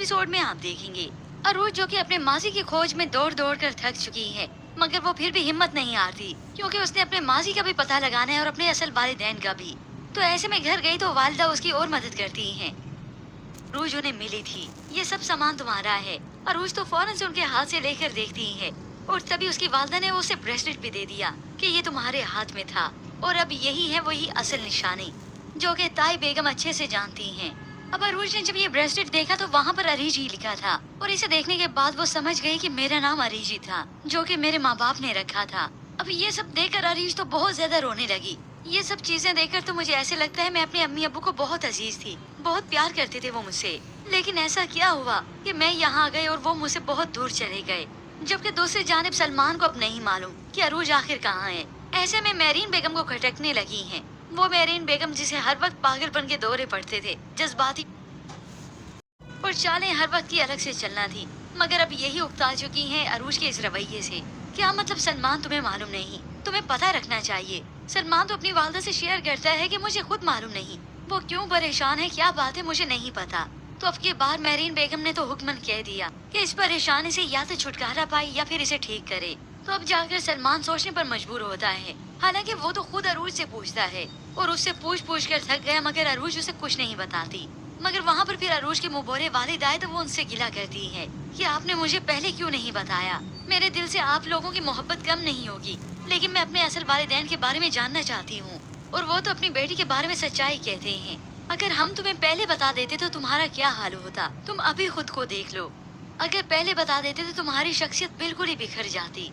Episode में आप देखेंगे अरूज जो कि अपने माजी की खोज में दौड़ दौड़ कर थक चुकी है, मगर वो फिर भी हिम्मत नहीं हारती क्योंकि उसने अपने माजी का भी पता लगाना है और अपने असल वालिदैन का भी। तो ऐसे में घर गई तो वालिदा उसकी और मदद करती हैं। अरूज उन्हें मिली थी, ये सब सामान तुम्हारा है। अरूज तो फौरन से उनके हाथ से लेकर देखती है और तभी उसकी वालिदा ने उसे ब्रेसलेट भी दे दिया कि ये तुम्हारे हाथ में था और अब यही है वही असल निशानी जो कि ताई बेगम अच्छे से जानती हैं। अब अरूज ने जब ये ब्रेसलेट देखा तो वहाँ पर अरीज ही लिखा था और इसे देखने के बाद वो समझ गई कि मेरा नाम अरीज ही था जो कि मेरे माँ बाप ने रखा था। अब ये सब देखकर अरीज तो बहुत ज्यादा रोने लगी। ये सब चीजें देखकर तो मुझे ऐसे लगता है मैं अपने अम्मी अब्बू को बहुत अजीज थी, बहुत प्यार करते थे वो मुझसे, लेकिन ऐसा क्या हुआ कि मैं यहाँ आ गई और वो मुझसे बहुत दूर चले गए। जबकि दूसरी जानिब सलमान को अब नहीं मालूम कि अरूज आखिर कहाँ है। ऐसे में मेरीन बेगम को खटकने लगी हैं। वो मेरीन बेगम जिसे हर वक्त पागलपन के दौरे पड़ते थे, जज्बाती और चालें हर वक्त की अलग से चलना थी, मगर अब यही उकता चुकी हैं अरूज के इस रवैये से। क्या मतलब सलमान तुम्हें मालूम नहीं? तुम्हें पता रखना चाहिए। सलमान तो अपनी वालदा से शेयर करता है कि मुझे खुद मालूम नहीं वो क्यों परेशान है, क्या बात है मुझे नहीं पता। तो अब की बार मेरीन बेगम ने तो हुक्मन कह दिया कि इस परेशानी से या तो छुटकारा पाए या फिर इसे ठीक करे। तो अब जाकर सलमान सोचने पर मजबूर होता है। हालांकि वो तो खुद अरूज से पूछता है और उससे पूछ पूछ कर थक गया, मगर अरूज उसे कुछ नहीं बताती। मगर वहाँ पर फिर अरूज के मुंहबोरे वालिद आए तो वो उनसे गिला करती है कि आपने मुझे पहले क्यों नहीं बताया। मेरे दिल से आप लोगों की मोहब्बत कम नहीं होगी, लेकिन मैं अपने असल वालिदैन के बारे में जानना चाहती हूँ और वो तो अपनी बेटी के बारे में सच्चाई कहते हैं। अगर हम तुम्हें पहले बता देते तो तुम्हारा क्या हाल होता, तुम अभी खुद को देख लो। अगर पहले बता देते तो तुम्हारी शख्सियत बिल्कुल ही बिखर जाती।